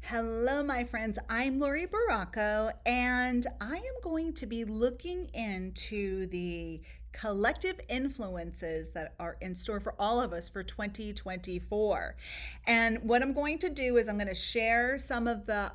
Hello, my friends. I'm Laurie Barraco, and I am going to be looking into the collective influences that are in store for all of us for 2024. And what I'm going to do is I'm going to share some of the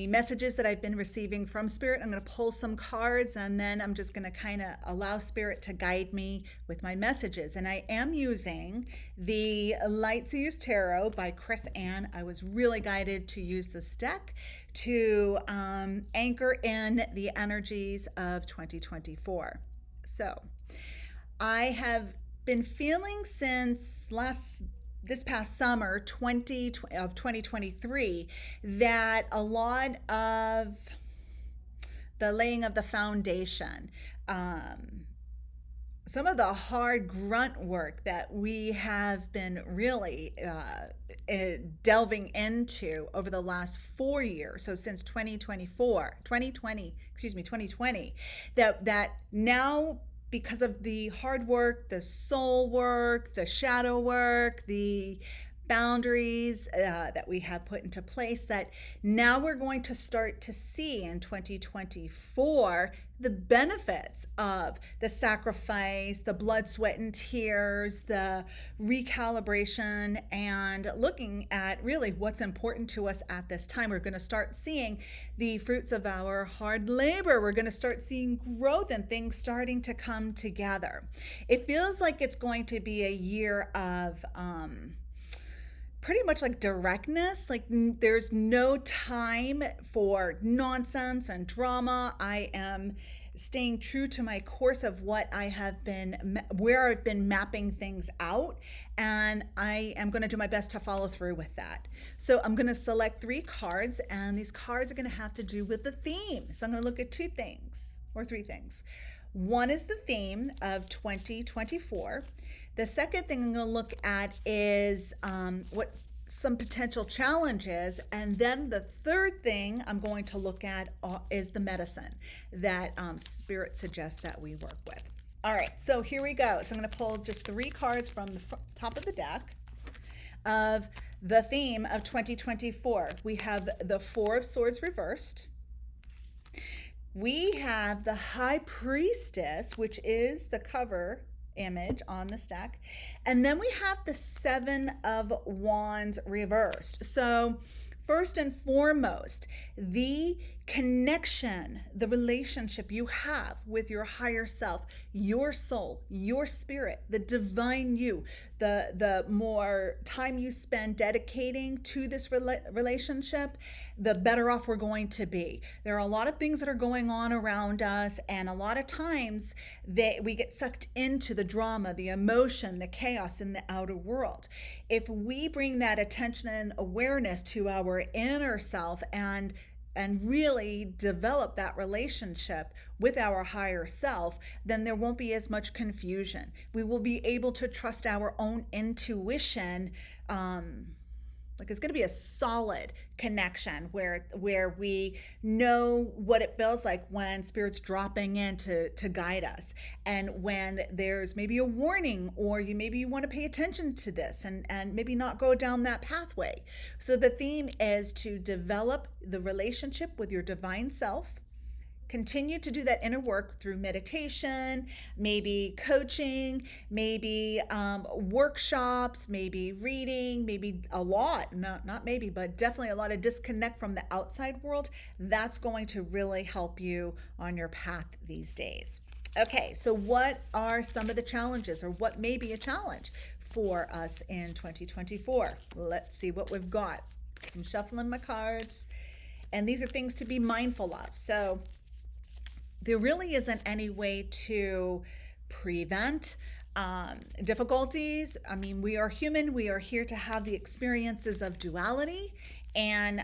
messages that I've been receiving from Spirit. I'm going to pull some cards and then I'm just going to kind of allow Spirit to guide me with my messages. And I am using the Light Seers Tarot by Chris Ann. I was really guided to use this deck to anchor in the energies of 2024. So I have been feeling since this past summer 2023 that a lot of the laying of the foundation, some of the hard grunt work that we have been really delving into over the last 4 years, so since 2020, that now, because of the hard work, the soul work, the shadow work, the boundaries that we have put into place, that now we're going to start to see in 2024 the benefits of the sacrifice, the blood, sweat, and tears, the recalibration, and looking at really what's important to us at this time. We're going to start seeing the fruits of our hard labor. We're going to start seeing growth and things starting to come together. It feels like it's going to be a year of pretty much like directness. Like there's no time for nonsense and drama. I am staying true to my course of what I have been, where I've been mapping things out, and I am going to do my best to follow through with that. So I'm going to select 3 cards, and these cards are going to have to do with the theme. So I'm going to look at 2 things or 3 things. One is the theme of 2024. The second thing I'm going to look at is what some potential challenges. And then the third thing I'm going to look at is the medicine that Spirit suggests that we work with. All right, so here we go. So I'm going to pull just 3 cards from the top of the deck of the theme of 2024. We have the 4 of Swords reversed. We have the High Priestess, which is the cover image on the stack. And then we have the 7 of Wands reversed. So first and foremost, the connection, the relationship you have with your higher self, your soul, your spirit, the divine you, the more time you spend dedicating to this relationship, the better off we're going to be. There are a lot of things that are going on around us, and a lot of times we get sucked into the drama, the emotion, the chaos in the outer world. If we bring that attention and awareness to our inner self and really develop that relationship with our higher self, then there won't be as much confusion. We will be able to trust our own intuition. Like it's going to be a solid connection where we know what it feels like when Spirit's dropping in to guide us, and when there's maybe a warning, or maybe you want to pay attention to this and maybe not go down that pathway. So the theme is to develop the relationship with your divine self. Continue to do that inner work through meditation, maybe coaching, maybe workshops, maybe reading, maybe a lot, not maybe, but definitely a lot of disconnect from the outside world. That's going to really help you on your path these days. Okay, so what are some of the challenges, or what may be a challenge for us in 2024? Let's see what we've got. I'm shuffling my cards, and these are things to be mindful of. So there really isn't any way to prevent difficulties. I mean, we are human. We are here to have the experiences of duality. And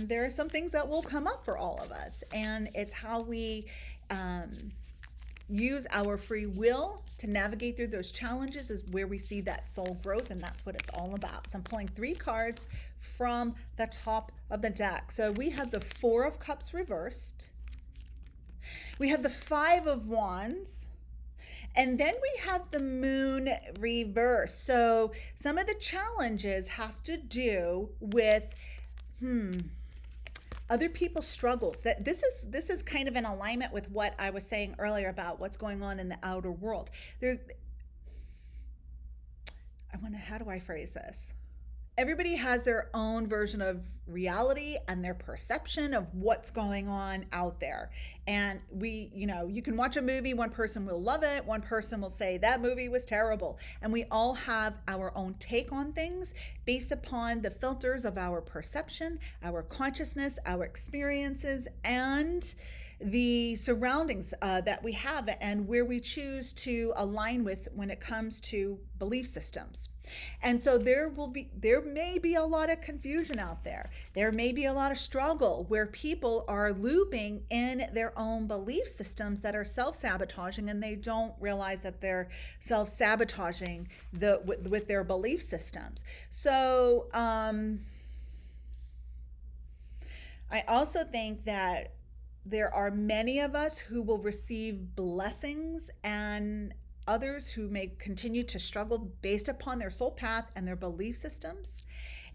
there are some things that will come up for all of us. And it's how we use our free will to navigate through those challenges is where we see that soul growth. And that's what it's all about. So I'm pulling 3 cards from the top of the deck. So we have the 4 of Cups reversed. We have the 5 of Wands, and then we have the Moon reversed. So some of the challenges have to do with Other people's struggles. That this is kind of in alignment with what I was saying earlier about what's going on in the outer world. There's I want to how do I phrase this? Everybody has their own version of reality and their perception of what's going on out there. And you can watch a movie, one person will love it, one person will say that movie was terrible. And we all have our own take on things based upon the filters of our perception, our consciousness, our experiences, and the surroundings that we have and where we choose to align with when it comes to belief systems. And so there may be a lot of confusion out there. There may be a lot of struggle where people are looping in their own belief systems that are self-sabotaging, and they don't realize that they're self-sabotaging with their belief systems. So I also think that there are many of us who will receive blessings and others who may continue to struggle based upon their soul path and their belief systems.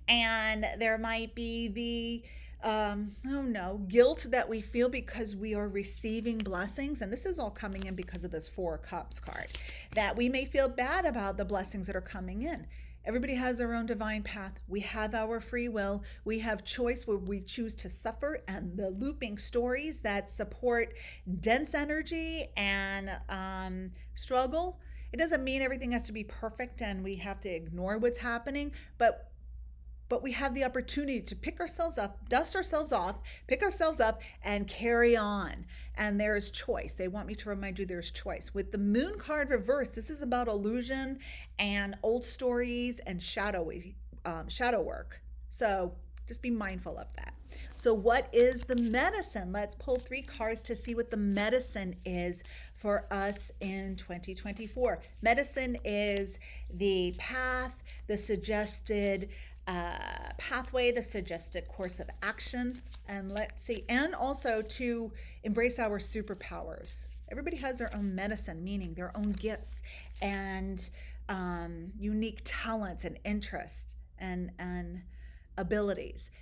And there might be the I don't know, guilt that we feel because we are receiving blessings. And this is all coming in because of this Four Cups card, that we may feel bad about the blessings that are coming in. Everybody has their own divine path. We have our free will. We have choice where we choose to suffer, and the looping stories that support dense energy and struggle. It doesn't mean everything has to be perfect and we have to ignore what's happening, but we have the opportunity to pick ourselves up, dust ourselves off, pick ourselves up, and carry on. And there is choice. They want me to remind you there's choice. With the Moon card reversed, this is about illusion and old stories and shadow work. So just be mindful of that. So what is the medicine? Let's pull 3 cards to see what the medicine is for us in 2024. Medicine is the path, the suggested pathway, the suggested course of action, and let's see, and also to embrace our superpowers. Everybody has their own medicine, meaning their own gifts and unique talents and interests and abilities.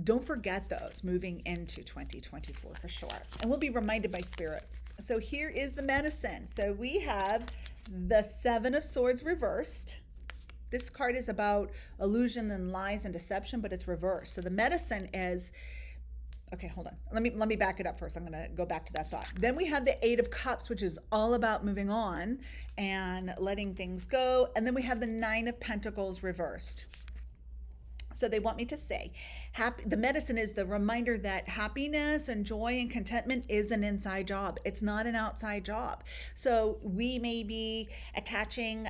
Don't forget those moving into 2024 for sure. And we'll be reminded by spirit. So here is the medicine. So we have the 7 of Swords reversed. This card is about illusion and lies and deception, but it's reversed. So the medicine is, okay, hold on. Let me back it up first. I'm going to go back to that thought. Then we have the 8 of Cups, which is all about moving on and letting things go. And then we have the 9 of Pentacles reversed. So they want me to say, the medicine is the reminder that happiness and joy and contentment is an inside job. It's not an outside job. So we may be attaching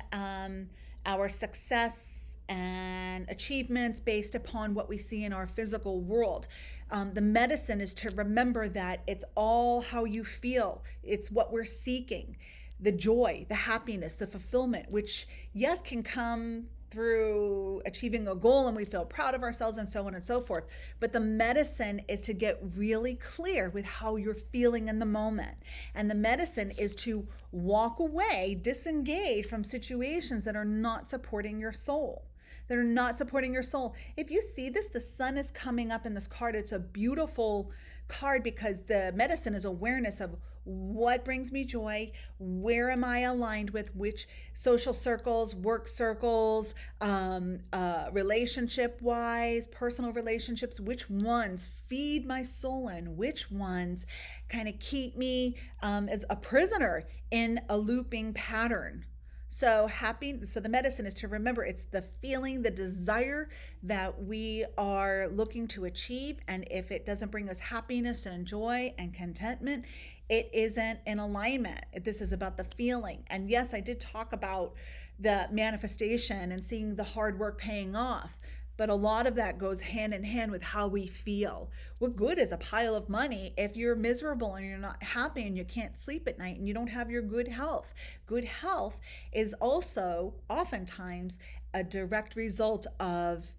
our success and achievements based upon what we see in our physical world. The medicine is to remember that it's all how you feel. It's what we're seeking. The joy, the happiness, the fulfillment, which, yes, can come through achieving a goal and we feel proud of ourselves and so on and so forth. But the medicine is to get really clear with how you're feeling in the moment. And the medicine is to walk away, disengage from situations that are not supporting your soul. That are not supporting your soul. If you see this, the sun is coming up in this card. It's a beautiful card because the medicine is awareness of what brings me joy, where am I aligned with, which social circles, work circles, relationship wise, personal relationships, which ones feed my soul and which ones kind of keep me as a prisoner in a looping pattern. So the medicine is to remember it's the feeling, the desire that we are looking to achieve. And if it doesn't bring us happiness and joy and contentment, it isn't in alignment. This is about the feeling. And yes, I did talk about the manifestation and seeing the hard work paying off. But a lot of that goes hand in hand with how we feel. What good is a pile of money if you're miserable and you're not happy and you can't sleep at night and you don't have your good health? Good health is also oftentimes a direct result of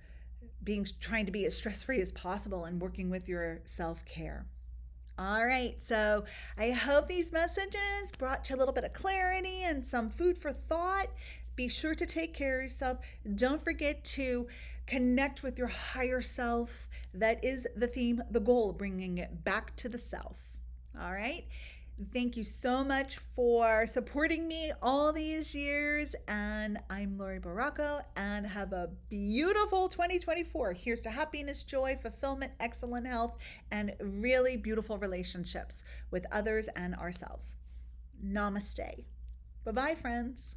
trying to be as stress-free as possible and working with your self-care. All right, so I hope these messages brought you a little bit of clarity and some food for thought. Be sure to take care of yourself. Don't forget to connect with your higher self, That is the theme, the goal, bringing it back to the self. All right. Thank you so much for supporting me all these years. And I'm Laurie Barraco, and have a beautiful 2024. Here's to happiness, joy, fulfillment, excellent health, and really beautiful relationships with others and ourselves. Namaste. Bye bye, friends.